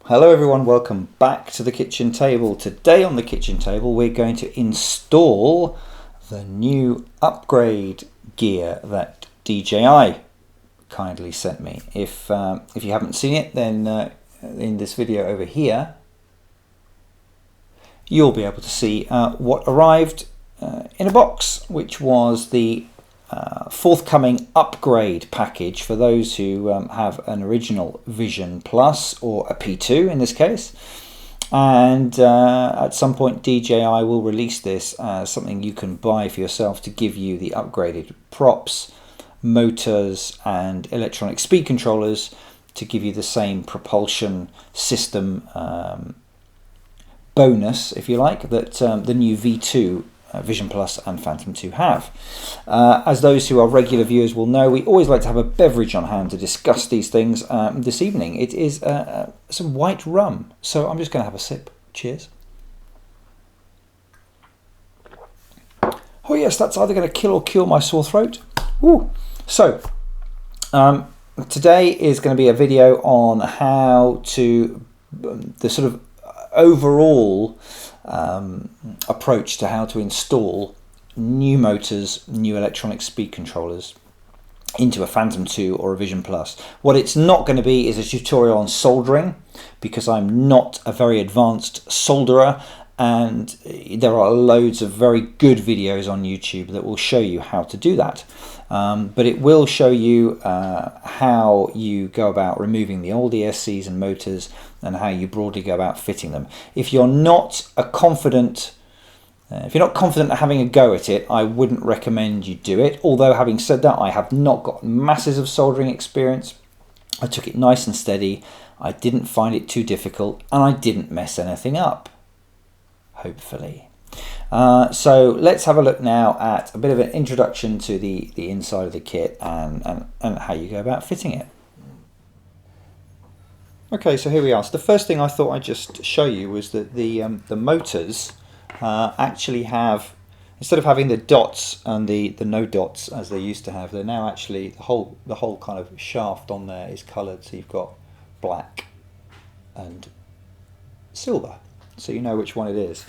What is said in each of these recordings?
Hello everyone, welcome back to the kitchen table. Today on the kitchen table we're going to install the new upgrade gear that DJI kindly sent me. If you haven't seen it, then in this video over here you'll be able to see what arrived in a box, which was the forthcoming upgrade package for those who have an original Vision Plus or a P2 in this case. And at some point DJI will release this as something you can buy for yourself to give you the upgraded props, motors and electronic speed controllers to give you the same propulsion system bonus, if you like, that the new V2 Vision Plus and Phantom 2 have. As those who are regular viewers will know, we always like to have a beverage on hand to discuss these things. This evening it is some white rum, so I'm just going to have a sip. Cheers. Oh yes, that's either going to kill or cure my sore throat. Woo. So today is going to be a video on how to the sort of overall approach to how to install new motors, new electronic speed controllers into a Phantom 2 or a Vision Plus. What it's not going to be is a tutorial on soldering, because I'm not a very advanced solderer, and there are loads of very good videos on YouTube that will show you how to do that. But it will show you how you go about removing the old ESCs and motors and how you broadly go about fitting them. If you're not confident at having a go at it, I wouldn't recommend you do it. Although having said that, I have not got masses of soldering experience. I took it nice and steady. I didn't find it too difficult, and I didn't mess anything up, hopefully. So let's have a look now at a bit of an introduction to the inside of the kit and how you go about fitting it. Okay, so here we are. So the first thing I thought I'd just show you was that the motors actually have, instead of having the dots and the no dots as they used to have, they're now actually the whole kind of shaft on there is coloured. So you've got black and silver, so you know which one it is.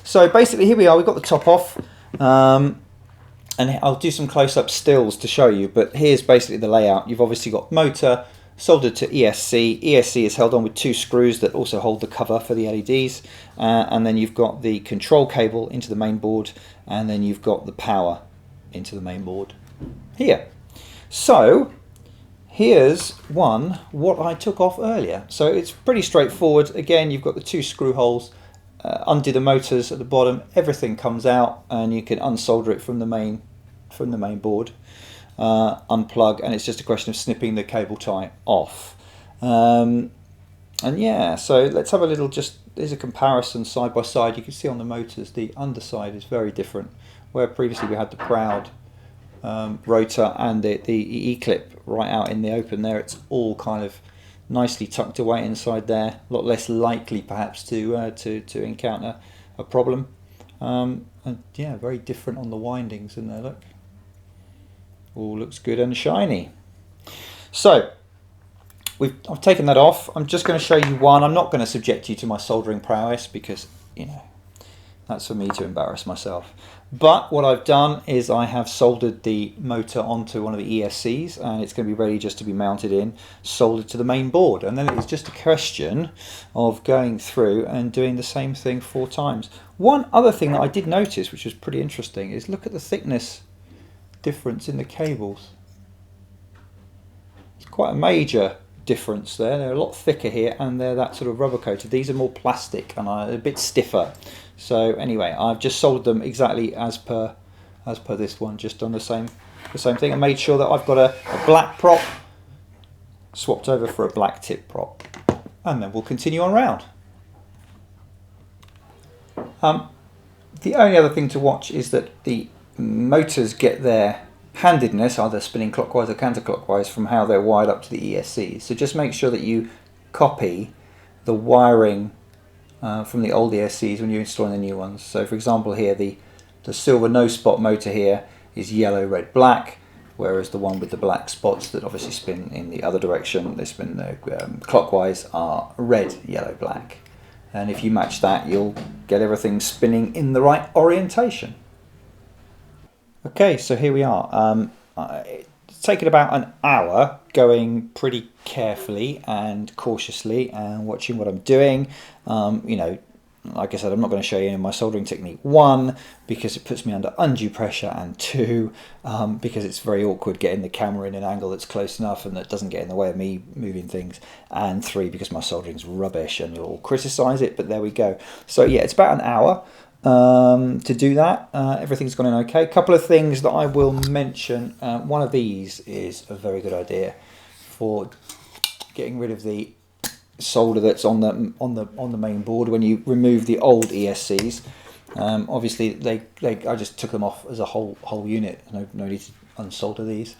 So basically here we are, we've got the top off, and I'll do some close-up stills to show you, but here's basically the layout. You've obviously got motor soldered to ESC. ESC is held on with two screws that also hold the cover for the LEDs, and then you've got the control cable into the main board, and then you've got the power into the main board here. So here's what I took off earlier. So it's pretty straightforward. Again, you've got the two screw holes, undo the motors at the bottom, everything comes out, and you can unsolder it from the main board, unplug, and it's just a question of snipping the cable tie off. And yeah, so let's have a little, there's a comparison side by side. You can see on the motors the underside is very different, where previously we had the proud rotor and the E-clip right out in the open there. It's all kind of nicely tucked away inside there, a lot less likely perhaps to encounter a problem, and yeah, very different on the windings in there. Look, all looks good and shiny. So I've taken that off. I'm just going to show you one. I'm not going to subject you to my soldering prowess, because you know that's for me to embarrass myself. But what I've done is I have soldered the motor onto one of the ESCs, and it's going to be ready just to be mounted in, soldered to the main board. And then it's just a question of going through and doing the same thing 4 times. One other thing that I did notice, which was pretty interesting, is look at the thickness difference in the cables. It's quite a major difference there. They're a lot thicker here, and they're that sort of rubber coated. These are more plastic and are a bit stiffer. So anyway, I've just soldered them exactly as per this one, just on the same thing. I made sure that I've got a black prop swapped over for a black tip prop, and then we'll continue on round. The only other thing to watch is that the motors get their handedness either spinning clockwise or counterclockwise from how they're wired up to the ESCs. So just make sure that you copy the wiring from the old ESCs when you're installing the new ones. So for example here, the silver no spot motor here is yellow, red, black, whereas the one with the black spots that obviously spin in the other direction, they spin clockwise, are red, yellow, black. And if you match that, you'll get everything spinning in the right orientation. Okay, so here we are. It's taken about an hour going pretty carefully and cautiously and watching what I'm doing. You know, like I said, I'm not going to show you my soldering technique. 1, because it puts me under undue pressure, and 2, because it's very awkward getting the camera in an angle that's close enough and that doesn't get in the way of me moving things, and 3, because my soldering's rubbish and you'll criticise it, but there we go. So yeah, it's about an hour to do that. Everything's gone in okay. A couple of things that I will mention. One of these is a very good idea for getting rid of the solder that's on the main board when you remove the old ESCs. Obviously I just took them off as a whole unit. No need to unsolder these,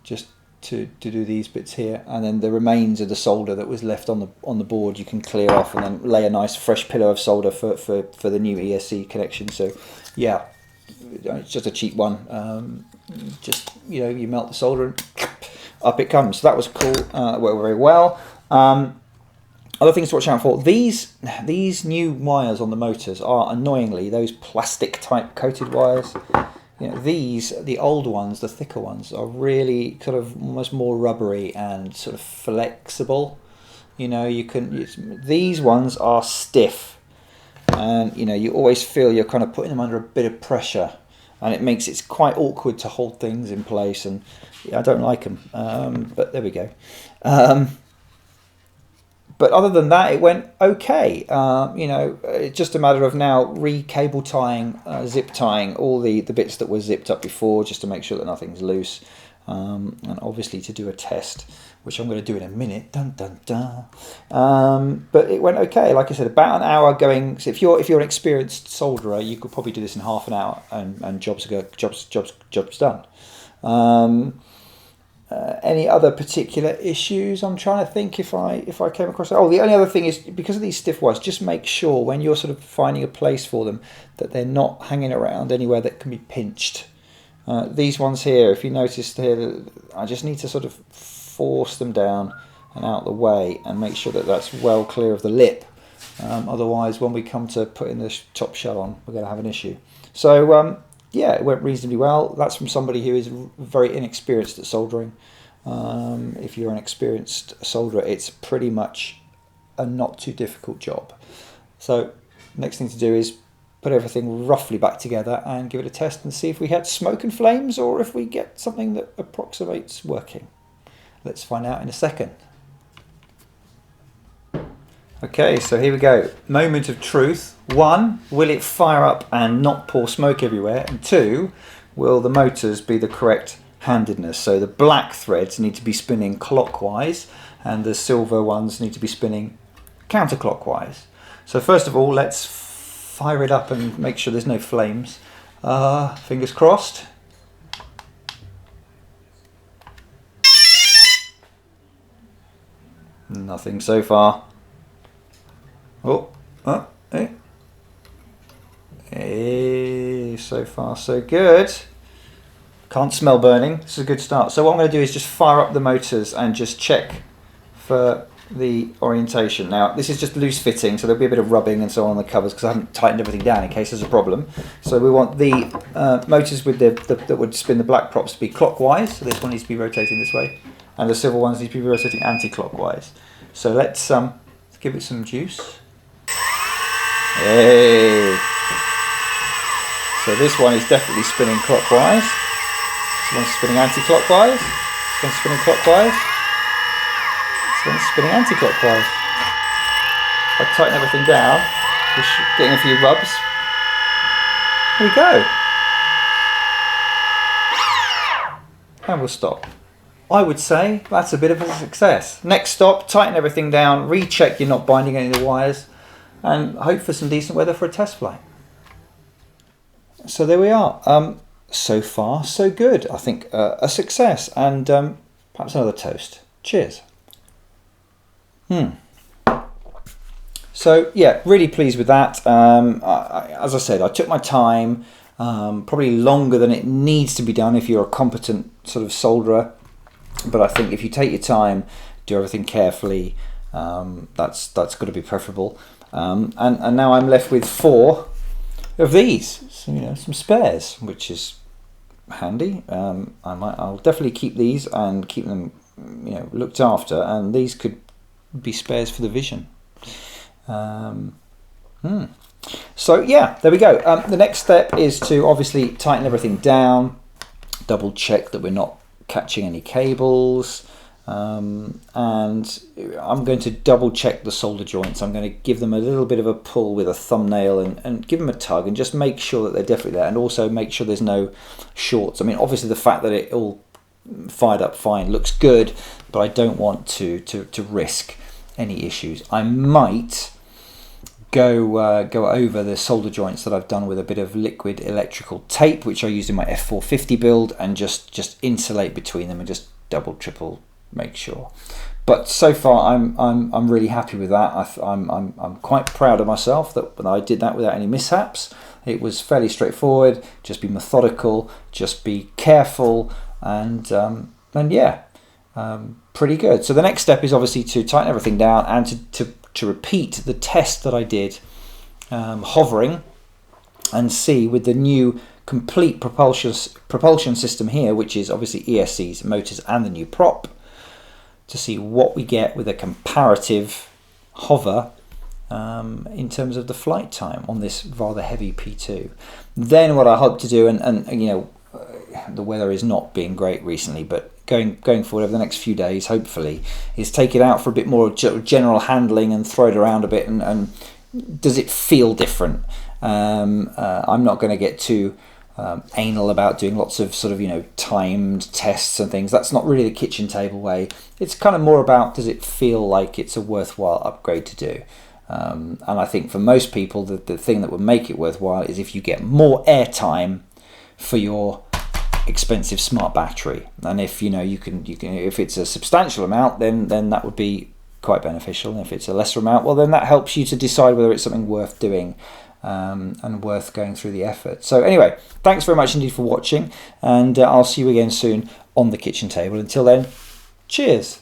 just to do these bits here, and then the remains of the solder that was left on the board you can clear off and then lay a nice fresh pillow of solder for the new ESC connection. So yeah, it's just a cheap one. Just, you know, you melt the solder and up it comes. So that was cool. That worked very well. Other things to watch out for. These new wires on the motors are annoyingly those plastic type coated wires. You know, the old ones, the thicker ones, are really sort of almost more rubbery and sort of flexible. You know, these ones are stiff, and you know, you always feel you're kind of putting them under a bit of pressure, and it makes it quite awkward to hold things in place, and yeah, I don't like them. But there we go. But other than that, it went okay. You know, it's just a matter of now re-cable tying, zip tying all the bits that were zipped up before, just to make sure that nothing's loose. And obviously to do a test, which I'm going to do in a minute. Dun dun dun. But it went okay. Like I said, about an hour going. So if you're an experienced solderer, you could probably do this in half an hour, and jobs done. Any other particular issues? I'm trying to think if I came across it. Oh, the only other thing is, because of these stiff wires, just make sure when you're sort of finding a place for them that they're not hanging around anywhere that can be pinched. These ones here, if you noticed here, I just need to sort of force them down and out the way and make sure that that's well clear of the lip. Otherwise, when we come to putting the top shell on, we're going to have an issue. So yeah, it went reasonably well. That's from somebody who is very inexperienced at soldering. If you're an experienced solderer, it's pretty much a not too difficult job. So next thing to do is put everything roughly back together and give it a test and see if we had smoke and flames or if we get something that approximates working. Let's find out in a second. Okay, so here we go. Moment of truth. 1, will it fire up and not pour smoke everywhere? And 2, will the motors be the correct handedness? So the black threads need to be spinning clockwise and the silver ones need to be spinning counterclockwise. So first of all, let's fire it up and make sure there's no flames. Fingers crossed. Nothing so far. Hey, so far so good. Can't smell burning. This is a good start. So what I'm going to do is just fire up the motors and just check for the orientation. Now this is just loose fitting, so there'll be a bit of rubbing and so on the covers because I haven't tightened everything down in case there's a problem. So we want the motors with that would spin the black props to be clockwise. So this one needs to be rotating this way, and the silver ones need to be rotating anti-clockwise. So let's give it some juice. Hey! So this one is definitely spinning clockwise. This one's spinning anti-clockwise. This one's spinning clockwise. This one's spinning anti-clockwise. If I tighten everything down, just getting a few rubs. Here we go. And we'll stop. I would say that's a bit of a success. Next stop, tighten everything down, recheck you're not binding any of the wires, and hope for some decent weather for a test flight. So there we are. So far, so good. I think a success, and perhaps another toast. Cheers. So yeah, really pleased with that. As I said, I took my time. probably longer than it needs to be done if you're a competent sort of solderer. But I think if you take your time, do everything carefully, that's got to be preferable. And now I'm left with 4 of these, so, you know, some spares, which is handy. I'll definitely keep these and keep them, you know, looked after, and these could be spares for the Vision. So yeah, there we go. The next step is to obviously tighten everything down, double check that we're not catching any cables, and I'm going to double check the solder joints. I'm going to give them a little bit of a pull with a thumbnail and give them a tug and just make sure that they're definitely there, and also make sure there's no shorts. I mean, obviously the fact that it all fired up fine looks good, but I don't want to risk any issues. I might go over the solder joints that I've done with a bit of liquid electrical tape, which I used in my F450 build, and just insulate between them and just double, triple make sure. But so far I'm really happy with that. I'm quite proud of myself that I did that without any mishaps. It was fairly straightforward. Just be methodical, just be careful, and yeah, pretty good. So the next step is obviously to tighten everything down and to repeat the test that I did hovering, and see with the new complete propulsion system here, which is obviously ESCs, motors, and the new prop, to see what we get with a comparative hover in terms of the flight time on this rather heavy P2. Then what I hope to do, and you know, the weather is not being great recently, but going forward over the next few days, hopefully, is take it out for a bit more general handling and throw it around a bit, and does it feel different? I'm not going to get too anal about doing lots of sort of, you know, timed tests and things. That's not really the kitchen table way. It's kind of more about, does it feel like it's a worthwhile upgrade to do? And I think for most people, the thing that would make it worthwhile is if you get more airtime for your expensive smart battery. And if you know you can if it's a substantial amount, then that would be quite beneficial. And if it's a lesser amount, well, then that helps you to decide whether it's something worth doing and worth going through the effort. So anyway, thanks very much indeed for watching, and I'll see you again soon on the kitchen table. Until then, cheers.